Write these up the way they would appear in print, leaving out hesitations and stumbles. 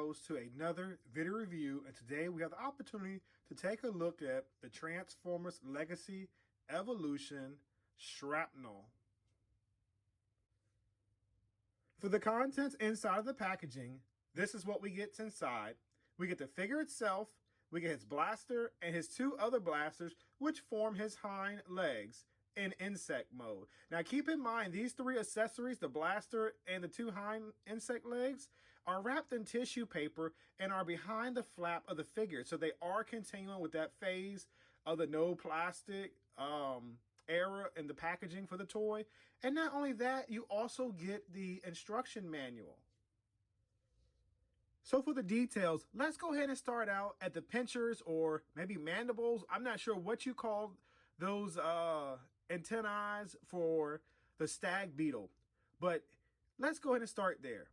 goes to another video review, and today we have the opportunity to take a look at the Transformers Legacy Evolution Shrapnel. For the contents inside of the packaging, this is what we get inside. We get the figure itself, we get his blaster and his two other blasters, which form his hind legs in insect mode. Now keep in mind, these three accessories, the blaster and the two hind insect legs, are wrapped in tissue paper and are behind the flap of the figure. So they are continuing with that phase of the no plastic era in the packaging for the toy. And not only that, you also get the instruction manual. So for the details, let's go ahead and start out at the pinchers, or maybe mandibles. I'm not sure what you call those antennae for the stag beetle, but let's go ahead and start there.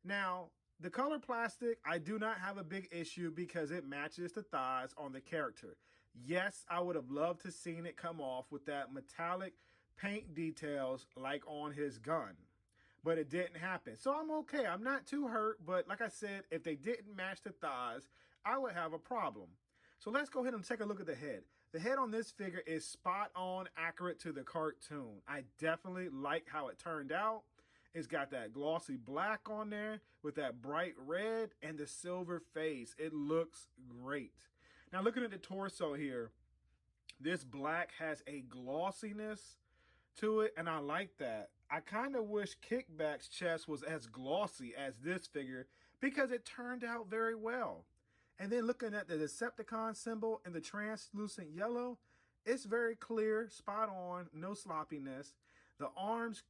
Now, the color plastic, I do not have a big issue because it matches the thighs on the character. Yes, I would have loved to seen it come off with that metallic paint details like on his gun, but it didn't happen. So I'm okay. I'm not too hurt, but like I said, if they didn't match the thighs, I would have a problem. So let's go ahead and take a look at the head. The head on this figure is spot on accurate to the cartoon. I definitely like how it turned out. It's got that glossy black on there with that bright red and the silver face. It looks great. Now looking at the torso here, this black has a glossiness to it, and I like that. I kind of wish Kickback's chest was as glossy as this figure because it turned out very well. And then looking at the Decepticon symbol in the translucent yellow, it's very clear, spot on, no sloppiness. The arms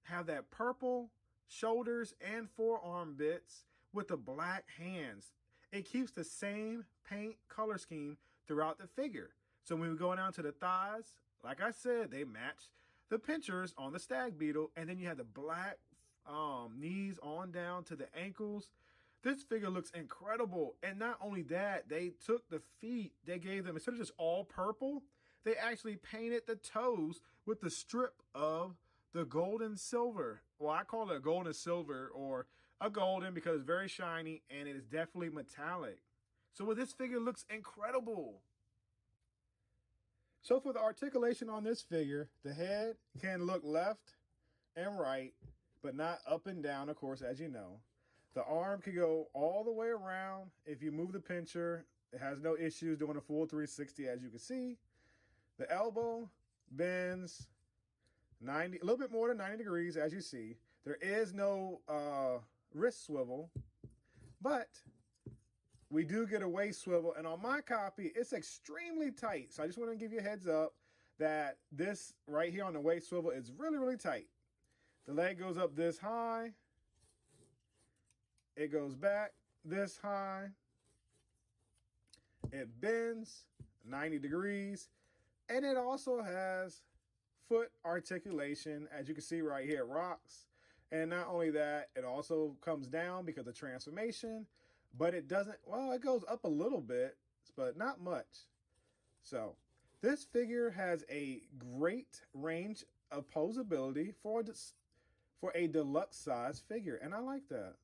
have that purple shoulders and forearm bits with the black hands. It keeps the same paint color scheme throughout the figure. So when we go down to the thighs, like I said, they match the pinchers on the stag beetle. And then you have the black knees on down to the ankles. This figure looks incredible. And not only that, they took the feet, they gave them, instead of just all purple, they actually painted the toes with the strip of the gold and silver. Well, I call it a gold and silver, or a golden, because it's very shiny and it is definitely metallic. So this figure looks incredible. So for the articulation on this figure, the head can look left and right, but not up and down, of course, as you know. The arm can go all the way around. If you move the pincher, it has no issues doing a full 360, as you can see. The elbow bends 90, a little bit more than 90 degrees, as you see. There is no wrist swivel, but we do get a waist swivel. And on my copy, it's extremely tight. So I just want to give you a heads up that this right here on the waist swivel is really, really tight. The leg goes up this high. It goes back this high. It bends 90 degrees. And it also has foot articulation, as you can see right here, it rocks. And not only that, it also comes down because of transformation, but it doesn't, well, it goes up a little bit, but not much. So this figure has a great range of posability for a deluxe size figure, and I like that.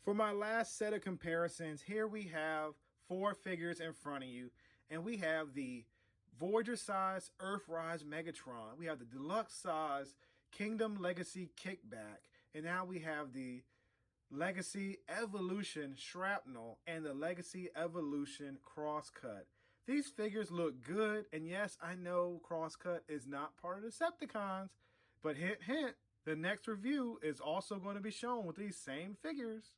For my last set of comparisons, here we have 4 figures in front of you, and we have the Voyager size Earthrise Megatron. We have the deluxe size Kingdom Legacy Kickback, and now we have the Legacy Evolution Shrapnel and the Legacy Evolution Crosscut. These figures look good, and yes, I know Crosscut is not part of the Decepticons, but hint, hint, the next review is also going to be shown with these same figures.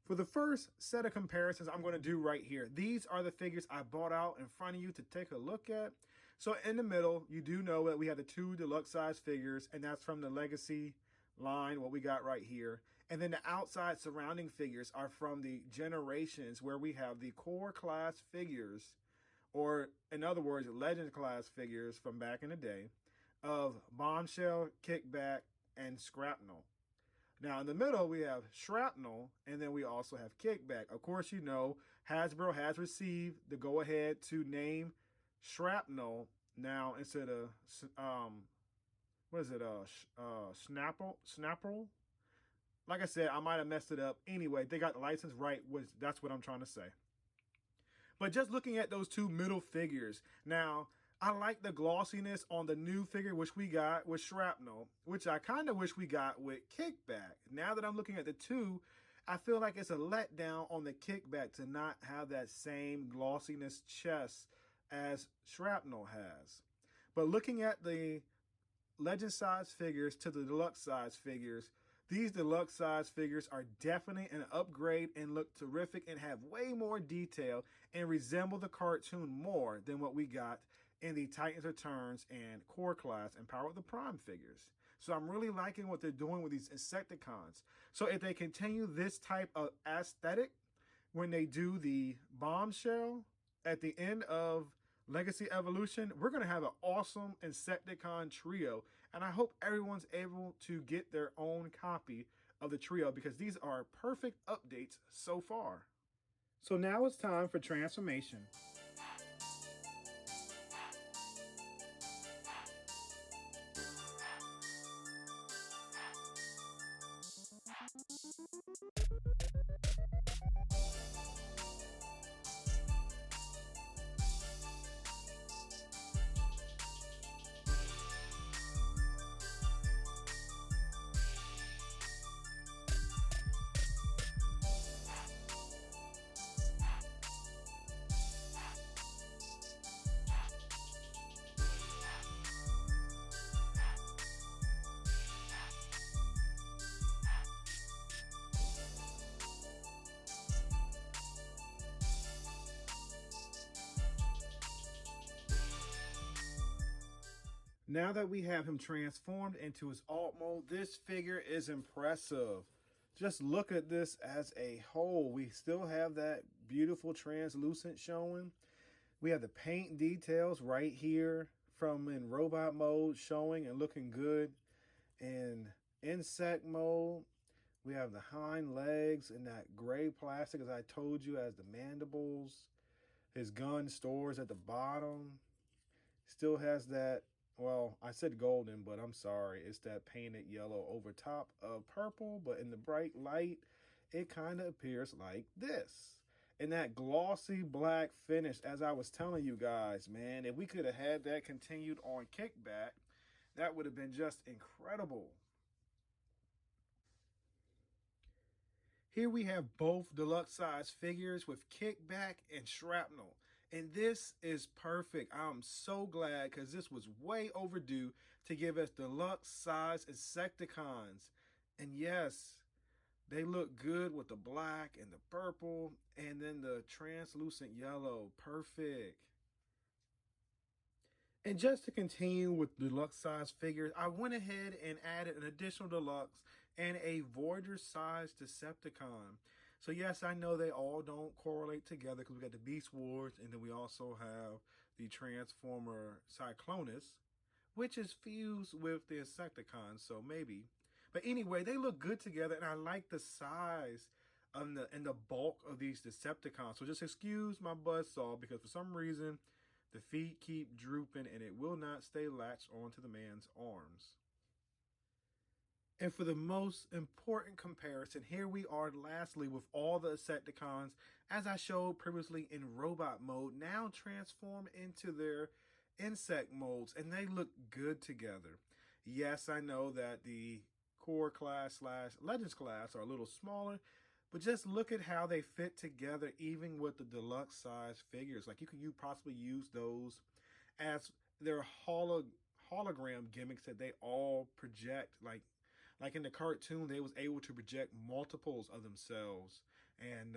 For the first set of comparisons I'm going to do right here, these are the figures I bought out in front of you to take a look at. So in the middle, you do know that we have the 2 deluxe size figures, and that's from the Legacy line, what we got right here. And then the outside surrounding figures are from the Generations, where we have the core class figures, or in other words, Legend class figures from back in the day, of Bombshell, Kickback, and Shrapnel. Now, in the middle, we have Shrapnel, and then we also have Kickback. Of course, you know, Hasbro has received the go-ahead to name Shrapnel now instead of what is it? Snapple. Like I said, I might have messed it up. Anyway, they got the license right. That's what I'm trying to say. But just looking at those two middle figures, now I like the glossiness on the new figure, which we got with Shrapnel, which I kind of wish we got with Kickback. Now that I'm looking at the two, I feel like it's a letdown on the Kickback to not have that same glossiness chest as Shrapnel has. But looking at the legend size figures to the deluxe size figures, these deluxe size figures are definitely an upgrade and look terrific and have way more detail and resemble the cartoon more than what we got in the Titans Returns and Core Class and Power of the Prime figures. So I'm really liking what they're doing with these Insecticons. So if they continue this type of aesthetic when they do the bombshell at the end of Legacy Evolution, we're going to have an awesome Insecticon trio. And I hope everyone's able to get their own copy of the trio because these are perfect updates so far. So now it's time for transformation. Now that we have him transformed into his alt mode, this figure is impressive. Just look at this as a whole. We still have that beautiful translucent showing. We have the paint details right here from in robot mode showing and looking good. In insect mode, we have the hind legs and that gray plastic, as I told you, as the mandibles. His gun stores at the bottom. Still has that, well, I said golden, but I'm sorry. It's that painted yellow over top of purple, but in the bright light, it kind of appears like this. And that glossy black finish, as I was telling you guys, man, if we could have had that continued on Kickback, that would have been just incredible. Here we have both deluxe size figures with Kickback and Shrapnel. And this is perfect. I'm so glad because this was way overdue to give us deluxe size Insecticons. And yes, they look good with the black and the purple and then the translucent yellow. Perfect. And just to continue with deluxe size figures, I went ahead and added an additional deluxe and a Voyager size Decepticon. So yes, I know they all don't correlate together because we got the Beast Wars and then we also have the Transformer Cyclonus, which is fused with the Insecticon, so maybe. But anyway, they look good together and I like the size and the bulk of these Decepticons. So just excuse my buzzsaw because for some reason, the feet keep drooping and it will not stay latched onto the man's arms. And for the most important comparison, here we are lastly with all the Insecticons, as I showed previously in robot mode, now transform into their insect modes, and they look good together. Yes, I know that the core class / legends class are a little smaller, but just look at how they fit together, even with the deluxe size figures. Like you possibly use those as their hologram gimmicks that they all project, like in the cartoon, they was able to project multiples of themselves. And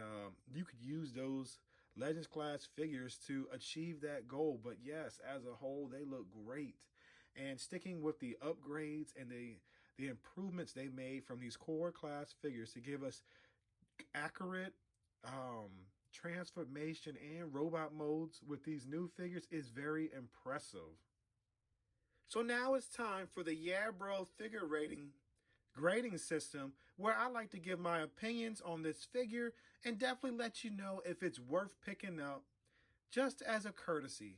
you could use those Legends class figures to achieve that goal. But yes, as a whole, they look great. And sticking with the upgrades and the improvements they made from these core class figures to give us accurate transformation and robot modes with these new figures is very impressive. So now it's time for the Yeah Bro figure grading system, where I like to give my opinions on this figure and definitely let you know if it's worth picking up just as a courtesy.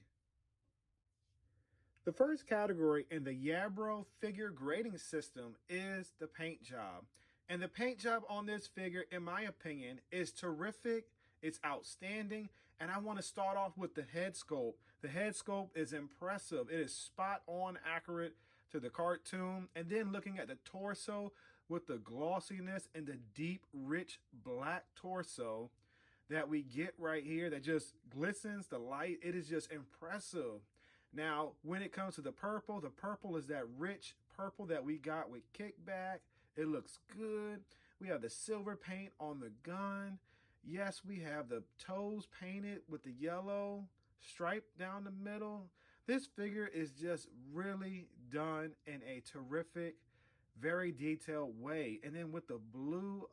The first category in the Yabro figure grading system is the paint job. And the paint job on this figure, in my opinion, is terrific. It's outstanding. And I want to start off with the head sculpt. The head sculpt is impressive. It is spot on accurate to the cartoon. And then looking at the torso with the glossiness and the deep, rich black torso that we get right here that just glistens the light. It is just impressive. Now, when it comes to the purple is that rich purple that we got with kickback. It looks good. We have the silver paint on the gun. Yes, we have the toes painted with the yellow stripe down the middle. This figure is just really done in a terrific, very detailed way. And then with the blue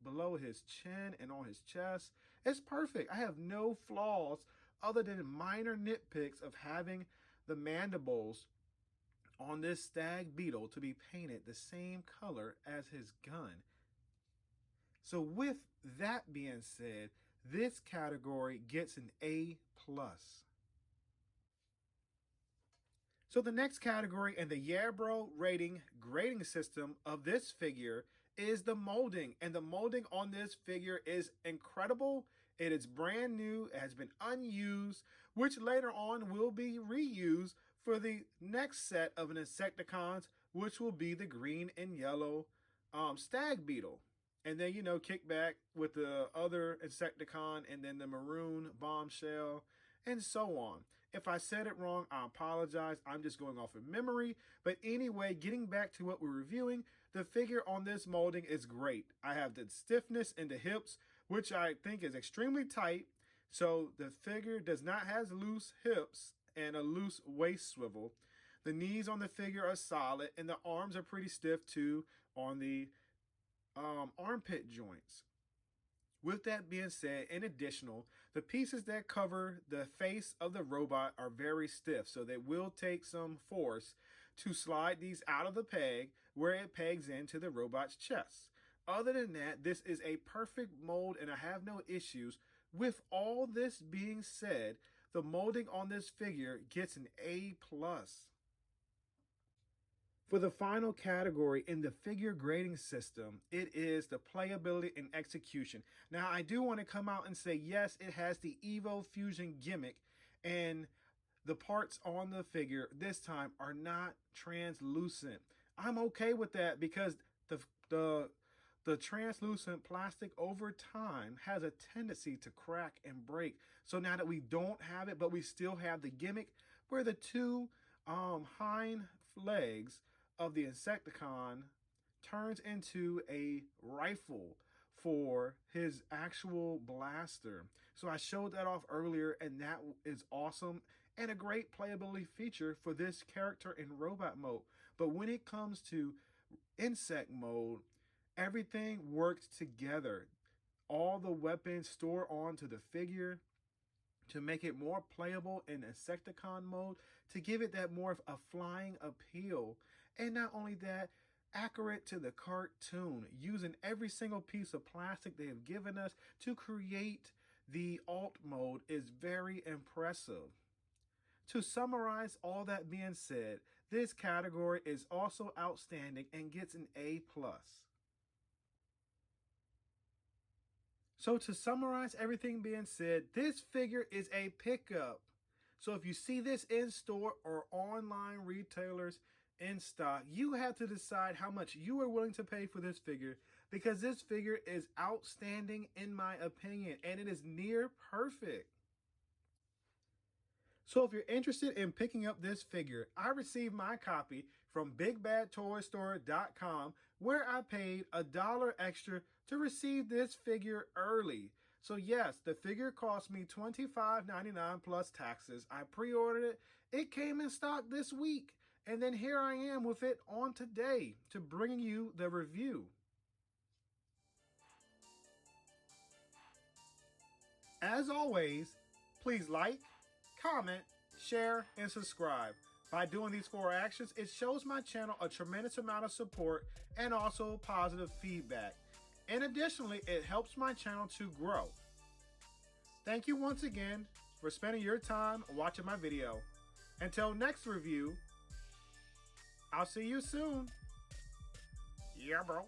below his chin and on his chest, it's perfect. I have no flaws other than minor nitpicks of having the mandibles on this stag beetle to be painted the same color as his gun. So with that being said, this category gets an A+. So the next category in the Yabro grading system of this figure is the molding. And the molding on this figure is incredible. It is brand new, it has been unused, which later on will be reused for the next set of Insecticons, which will be the green and yellow stag beetle. And then, kick back with the other Insecticon and then the maroon bombshell and so on. If I said it wrong, I apologize. I'm just going off of memory. But anyway, getting back to what we're reviewing, the figure on this molding is great. I have the stiffness in the hips, which I think is extremely tight. So the figure does not have loose hips and a loose waist swivel. The knees on the figure are solid and the arms are pretty stiff too on the armpit joints. With that being said, in additional, the pieces that cover the face of the robot are very stiff, so they will take some force to slide these out of the peg where it pegs into the robot's chest. Other than that, this is a perfect mold and I have no issues. With all this being said, the molding on this figure gets an A+. For the final category in the figure grading system, it is the playability and execution. Now, I do want to come out and say, yes, it has the Evo Fusion gimmick, and the parts on the figure this time are not translucent. I'm okay with that because the translucent plastic over time has a tendency to crack and break. So now that we don't have it, but we still have the gimmick where the two hind legs of the Insecticon turns into a rifle for his actual blaster. So I showed that off earlier and that is awesome and a great playability feature for this character in robot mode. But when it comes to insect mode, everything works together. All the weapons store onto the figure to make it more playable in Insecticon mode, to give it that more of a flying appeal. And not only that, accurate to the cartoon, using every single piece of plastic they have given us to create the alt mode is very impressive. To summarize all that being said, this category is also outstanding and gets an A+. So to summarize everything being said, this figure is a pickup. So if you see this in store or online retailers in stock, you have to decide how much you are willing to pay for this figure, because this figure is outstanding in my opinion and it is near perfect. So if you're interested in picking up this figure, I received my copy from BigBadToyStore.com, where I paid $1 extra to receive this figure early. So yes, the figure cost me $25.99 plus taxes. I pre-ordered it. It came in stock this week. And then here I am with it on today to bring you the review. As always, please like, comment, share, and subscribe. By doing these 4 actions, it shows my channel a tremendous amount of support and also positive feedback. And additionally, it helps my channel to grow. Thank you once again for spending your time watching my video. Until next review, I'll see you soon. Yeah, bro.